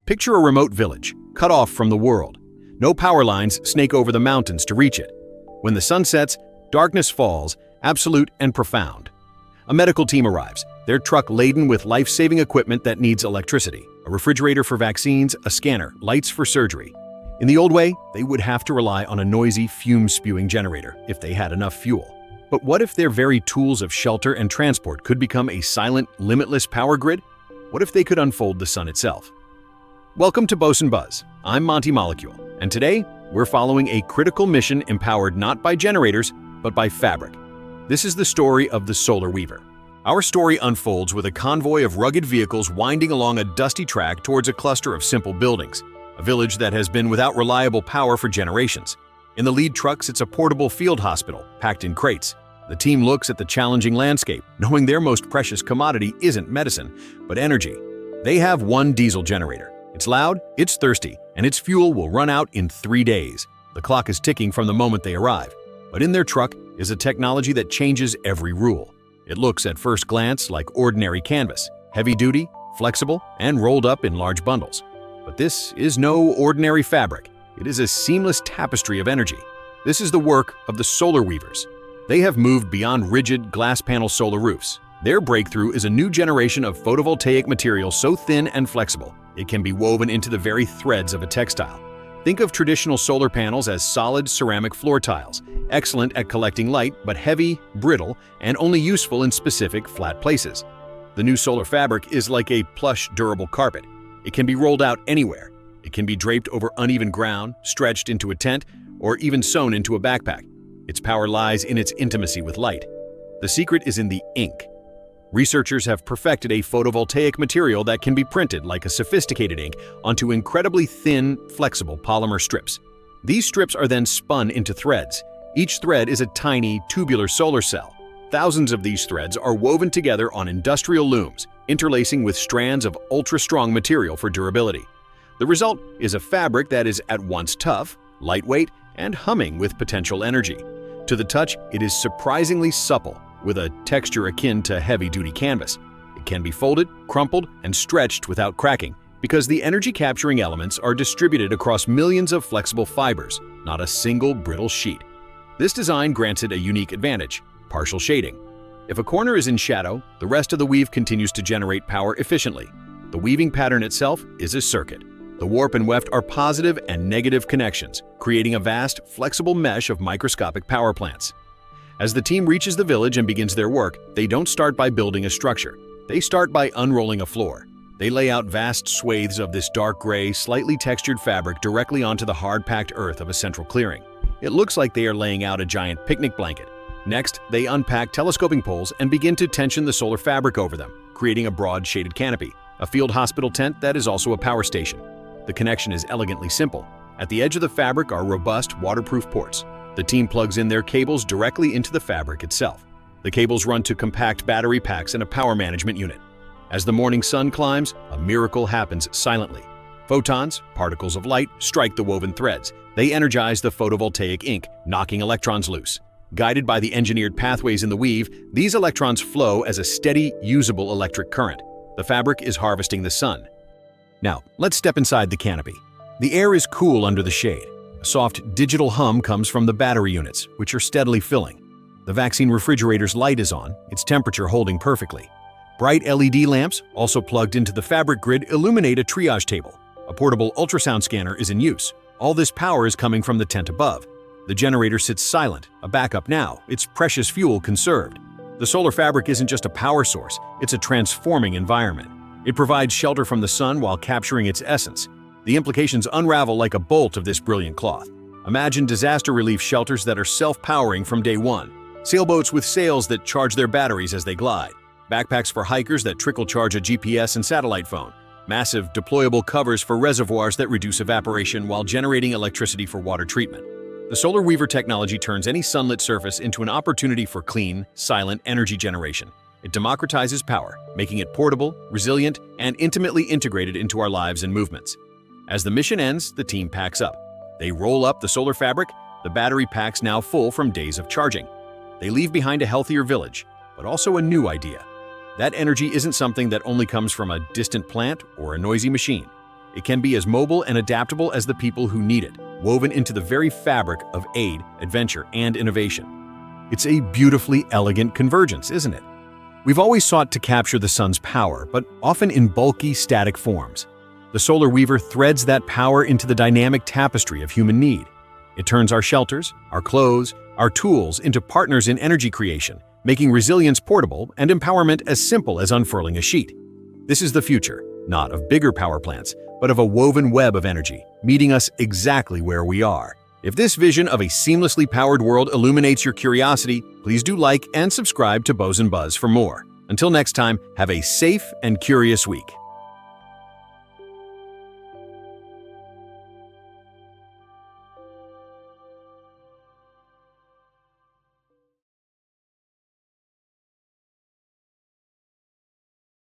Picture a remote village, cut off from the world. No power lines snake over the mountains to reach it. When the sun sets, darkness falls, absolute and profound. A medical team arrives, their truck laden with life-saving equipment that needs electricity. A refrigerator for vaccines, a scanner, lights for surgery. In the old way, they would have to rely on a noisy, fume-spewing generator if they had enough fuel. But what if their very tools of shelter and transport could become a silent, limitless power grid? What if they could unfold the sun itself? Welcome to Boson Buzz. I'm Monty Molecule, and today we're following a critical mission empowered not by generators, but by fabric. This is the story of the Solar Weaver. Our story unfolds with a convoy of rugged vehicles winding along a dusty track towards a cluster of simple buildings, a village that has been without reliable power for generations. In the lead trucks, it's a portable field hospital, packed in crates. The team looks at the challenging landscape, knowing their most precious commodity isn't medicine, but energy. They have one diesel generator. It's loud, it's thirsty, and its fuel will run out in 3 days. The clock is ticking from the moment they arrive. But in their truck is a technology that changes every rule. It looks at first glance like ordinary canvas, heavy-duty, flexible, and rolled up in large bundles. But this is no ordinary fabric. It is a seamless tapestry of energy. This is the work of the Solar Weavers. They have moved beyond rigid glass panel solar roofs. Their breakthrough is a new generation of photovoltaic material so thin and flexible, it can be woven into the very threads of a textile. Think of traditional solar panels as solid ceramic floor tiles, excellent at collecting light, but heavy, brittle, and only useful in specific flat places. The new solar fabric is like a plush, durable carpet. It can be rolled out anywhere. It can be draped over uneven ground, stretched into a tent, or even sewn into a backpack. Its power lies in its intimacy with light. The secret is in the ink. Researchers have perfected a photovoltaic material that can be printed like a sophisticated ink onto incredibly thin, flexible polymer strips. These strips are then spun into threads. Each thread is a tiny, tubular solar cell. Thousands of these threads are woven together on industrial looms, interlacing with strands of ultra-strong material for durability. The result is a fabric that is at once tough, lightweight, and humming with potential energy. To the touch, it is surprisingly supple, with a texture akin to heavy-duty canvas. It can be folded, crumpled, and stretched without cracking, because the energy-capturing elements are distributed across millions of flexible fibers, not a single brittle sheet. This design grants it a unique advantage: partial shading. If a corner is in shadow, the rest of the weave continues to generate power efficiently. The weaving pattern itself is a circuit. The warp and weft are positive and negative connections, creating a vast, flexible mesh of microscopic power plants. As the team reaches the village and begins their work, they don't start by building a structure. They start by unrolling a floor. They lay out vast swathes of this dark gray, slightly textured fabric directly onto the hard-packed earth of a central clearing. It looks like they are laying out a giant picnic blanket. Next, they unpack telescoping poles and begin to tension the solar fabric over them, creating a broad shaded canopy, a field hospital tent that is also a power station. The connection is elegantly simple. At the edge of the fabric are robust, waterproof ports. The team plugs in their cables directly into the fabric itself. The cables run to compact battery packs and a power management unit. As the morning sun climbs, a miracle happens silently. Photons, particles of light, strike the woven threads. They energize the photovoltaic ink, knocking electrons loose. Guided by the engineered pathways in the weave, these electrons flow as a steady, usable electric current. The fabric is harvesting the sun. Now, let's step inside the canopy. The air is cool under the shade. A soft digital hum comes from the battery units, which are steadily filling. The vaccine refrigerator's light is on, its temperature holding perfectly. Bright LED lamps, also plugged into the fabric grid, illuminate a triage table. A portable ultrasound scanner is in use. All this power is coming from the tent above. The generator sits silent, a backup now, its precious fuel conserved. The solar fabric isn't just a power source, it's a transforming environment. It provides shelter from the sun while capturing its essence. The implications unravel like a bolt of this brilliant cloth. Imagine disaster relief shelters that are self-powering from day one. Sailboats with sails that charge their batteries as they glide. Backpacks for hikers that trickle charge a GPS and satellite phone. Massive, deployable covers for reservoirs that reduce evaporation while generating electricity for water treatment. The Solar Weaver technology turns any sunlit surface into an opportunity for clean, silent energy generation. It democratizes power, making it portable, resilient, and intimately integrated into our lives and movements. As the mission ends, the team packs up. They roll up the solar fabric, the battery packs now full from days of charging. They leave behind a healthier village, but also a new idea. That energy isn't something that only comes from a distant plant or a noisy machine. It can be as mobile and adaptable as the people who need it, woven into the very fabric of aid, adventure, and innovation. It's a beautifully elegant convergence, isn't it? We've always sought to capture the sun's power, but often in bulky, static forms. The solar weaver threads that power into the dynamic tapestry of human need. It turns our shelters, our clothes, our tools into partners in energy creation, making resilience portable and empowerment as simple as unfurling a sheet. This is the future, not of bigger power plants, but of a woven web of energy, meeting us exactly where we are. If this vision of a seamlessly powered world illuminates your curiosity, please do like and subscribe to Boson Buzz for more. Until next time, have a safe and curious week.